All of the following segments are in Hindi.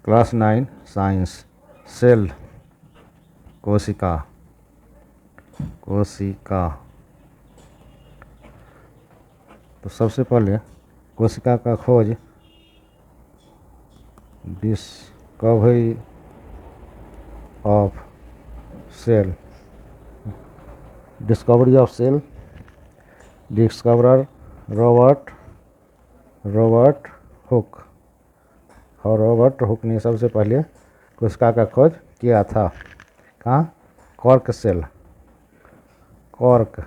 Class 9 science. सेल कोशिका। कोशिका तो सबसे पहले कोशिका का खोज discovery of cell. Discovery of cell discoverer Robert Hooke. और रॉबर्ट हुक ने सबसे पहले कोशिका का खोज किया था। कहाँ? Cork cell. कॉर्क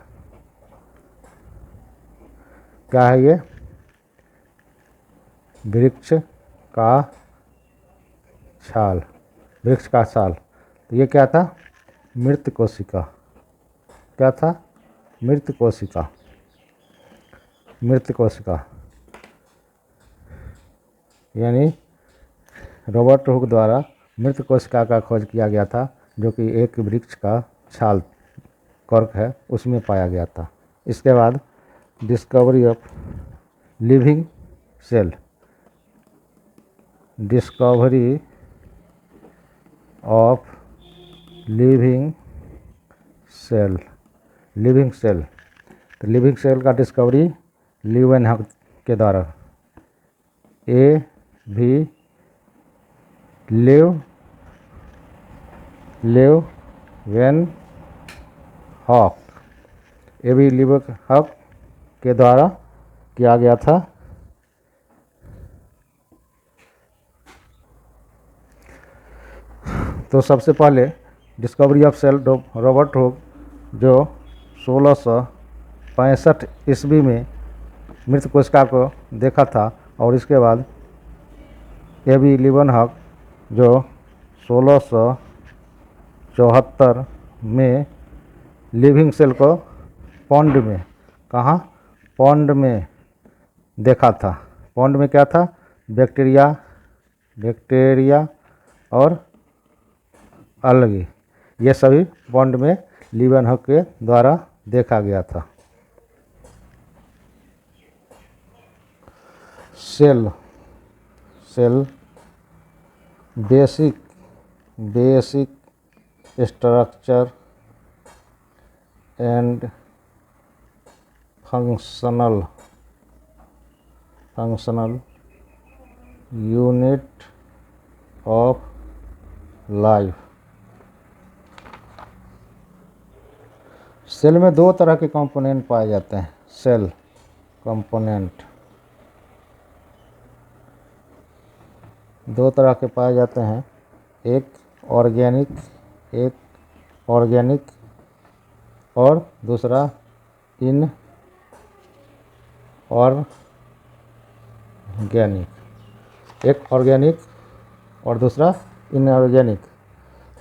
क्या है ये? वृक्ष का छाल। वृक्ष का छाल। तो ये क्या था? मृत कोशिका। क्या था? मृत कोशिका। मृत कोशिका यानी रॉबर्ट हुक द्वारा मृत कोशिका का खोज किया गया था, जो कि एक वृक्ष का छाल कॉर्क है उसमें पाया गया था। इसके बाद discovery of living cell. Discovery of living cell. Living cell तो लिविंग सेल का डिस्कवरी लीवेनहॉक के द्वारा। लीवेनहॉक के द्वारा किया गया था। तो सबसे पहले discovery of cell Robert Hooke, जो 1665 ईस्वी में मृत कोशिका को देखा था, और इसके बाद लीवेनहॉक जो 1674 में लिविंग सेल को पॉन्ड में, कहाँ? पॉन्ड में देखा था। पॉन्ड में क्या था? बैक्टीरिया और अलगी, ये सभी पॉन्ड में लीवेनहॉक के द्वारा देखा गया था। Cell basic structure and functional unit of life. Cell में दो तरह के कंपोनेंट पाए जाते हैं। सेल कंपोनेंट दो तरह के पाए जाते हैं, एक ऑर्गेनिक और दूसरा इनऑर्गेनिक। एक ऑर्गेनिक और दूसरा इनऑर्गेनिक।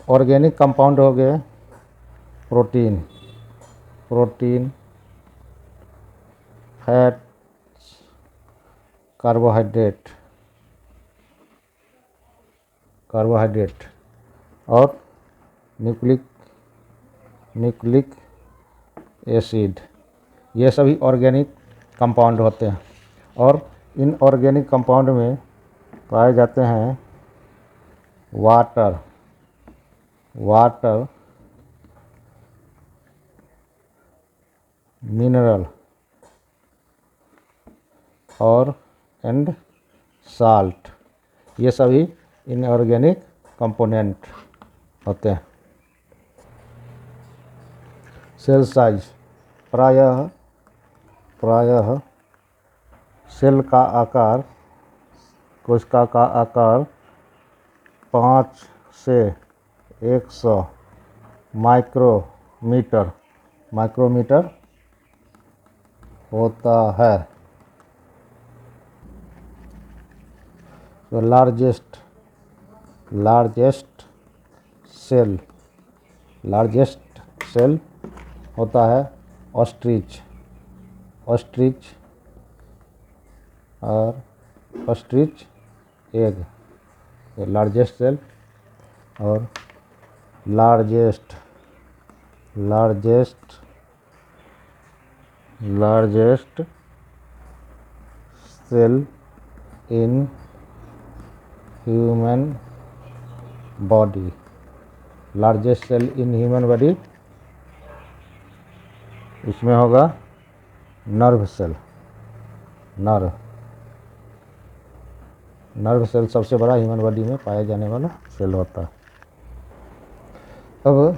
ऑर्गेनिक कंपाउंड हो गए प्रोटीन, फैट, कार्बोहाइड्रेट और न्यूक्लिक एसिड, ये सभी ऑर्गेनिक कंपाउंड होते हैं। और इनऑर्गेनिक कंपाउंड में पाए जाते हैं वाटर, मिनरल और साल्ट, ये सभी इनऑर्गेनिक कंपोनेंट होते हैं। सेल साइज प्रायः सेल का आकार, कोशिका का आकार 5 से 100 माइक्रोमीटर होता है। तो लार्जेस्ट सेल होता है ऑस्ट्रिच एग, लार्जेस्ट सेल। और largest cell in human body. Largest cell in human body, इसमें होगा नर्व सेल। नर्व सेल सबसे बड़ा ह्यूमन बॉडी में पाया जाने वाला सेल होता है। अब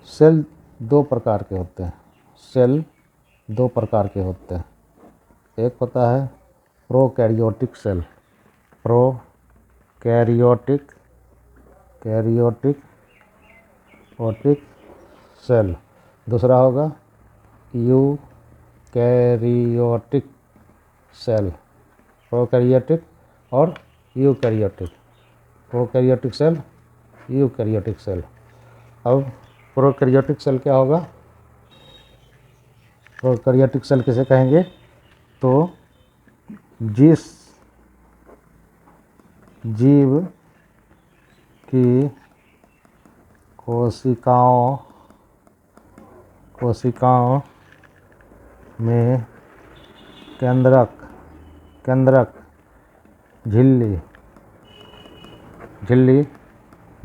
सेल दो प्रकार के होते हैं। एक होता है प्रोकैरियोटिक सेल, प्रोकैरियोटिक सेल। दूसरा होगा यूकैरियोटिक सेल। प्रोकैरियोटिक और eukaryotic, prokaryotic cell, eukaryotic cell. अब प्रोकैरियोटिक सेल क्या होगा? प्रोकैरियोटिक सेल किसे कहेंगे? तो जिस जीव की कोशिकाओं में केंद्रक झिल्ली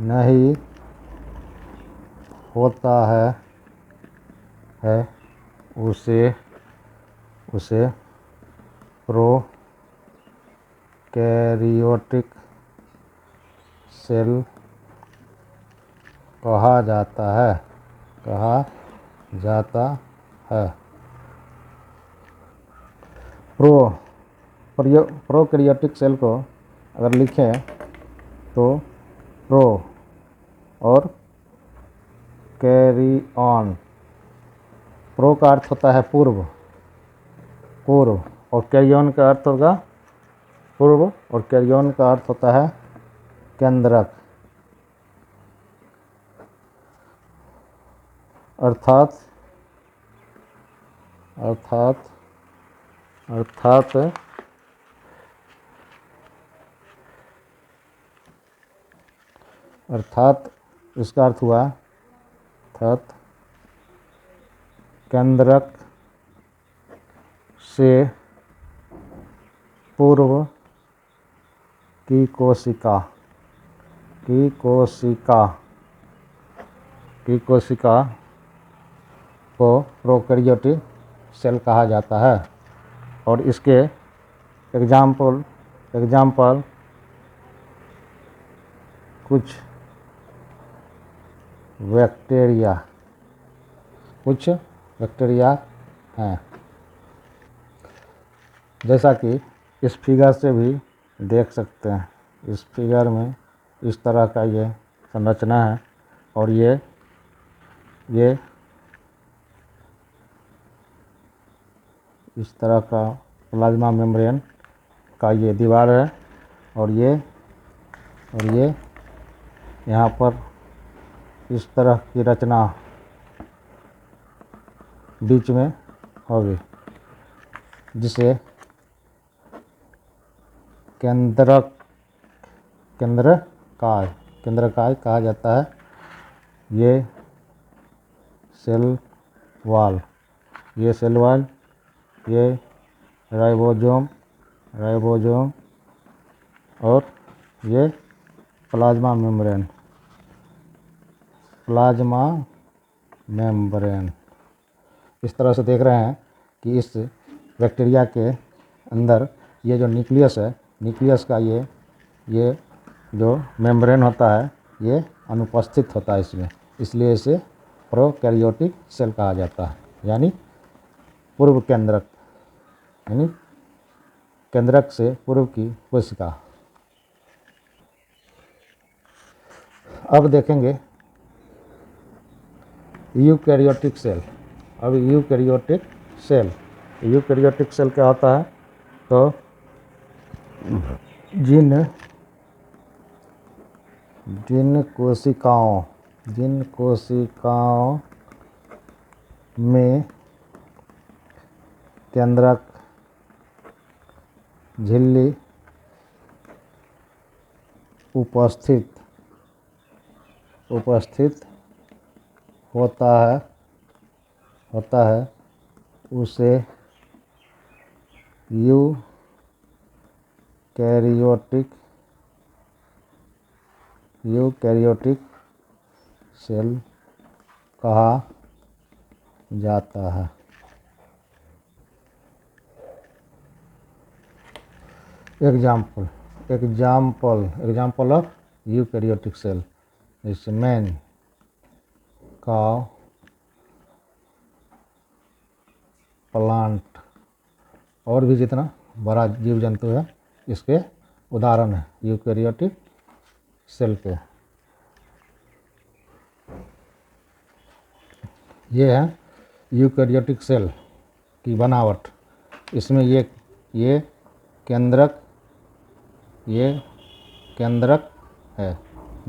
नहीं होता है उसे प्रोकैरियोटिक सेल कहा जाता है। प्रोकैरियोटिक सेल को अगर लिखें तो प्रो और कैरियन। प्रो का अर्थ होता है पूर्व, और कैरियन का अर्थ होगा पूर्व, और कैरियन का अर्थ होता है केंद्रक। अर्थात इसका अर्थ हुआ केंद्रक से पूर्व की कोशिका को प्रोकैरियोटिक सेल कहा जाता है। और इसके एग्जाम्पल कुछ बैक्टीरिया हैं। जैसा कि इस फिगर से भी देख सकते हैं। इस फिगर में इस तरह का ये संरचना है, और ये इस तरह का प्लाज्मा मेम्ब्रेन का ये दीवार है, और ये यहाँ पर इस तरह की रचना बीच में होगी, जिसे केंद्रकाय कहा जाता है। ये सेल वॉल, ये राइबोसोम, और ये प्लाज्मा मेम्ब्रेन। इस तरह से देख रहे हैं कि इस बैक्टीरिया के अंदर ये जो न्यूक्लियस है, न्यूक्लियस का ये जो मेम्ब्रेन होता है, ये अनुपस्थित होता है इसमें, इसलिए इसे प्रोकैरियोटिक सेल कहा जाता है, यानी पूर्व केंद्रक, यानी केंद्रक से पूर्व की कोशिका। अब देखेंगे यूकैरियोटिक सेल। अब यूकैरियोटिक सेल क्या होता है? तो जिन कोशिकाओं में केंद्रक झिल्ली उपस्थित होता है उसे यूकैरियोटिक सेल कहा जाता है। एग्जाम्पल ऑफ यूकैरियोटिक सेल जैसे मैन, काउ, प्लांट और भी जितना बड़ा जीव जंतु है इसके उदाहरण है यूकैरियोटिक सेल के। ये है यूकैरियोटिक सेल की बनावट। इसमें ये केंद्रक है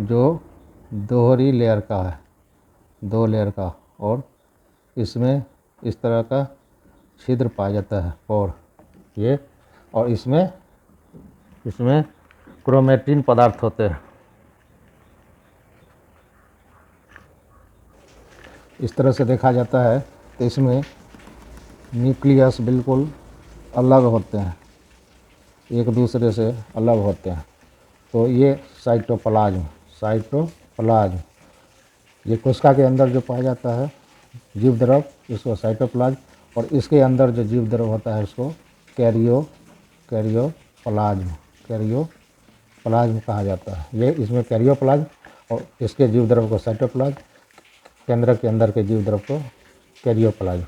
जो दोहरी लेयर का है, 2 लेयर का, और इसमें इस तरह का छिद्र पाया जाता है और इसमें क्रोमेटिन पदार्थ होते हैं। इस तरह से देखा जाता है तो इसमें न्यूक्लियस बिल्कुल अलग होते हैं, एक दूसरे से अलग होते हैं। तो ये साइटोप्लाज्म ये कोशिका के अंदर जो पाया जाता है जीव द्रव, इसको साइटोप्लाज्म, और इसके अंदर जो जीव द्रव होता है उसको कैरियोप्लाज्म कहा जाता है। ये इसमें कैरियोप्लाज्म और इसके जीव द्रव को साइटोप्लाज्म, केंद्र के अंदर के जीव द्रव को कैरियोप्लाज्म।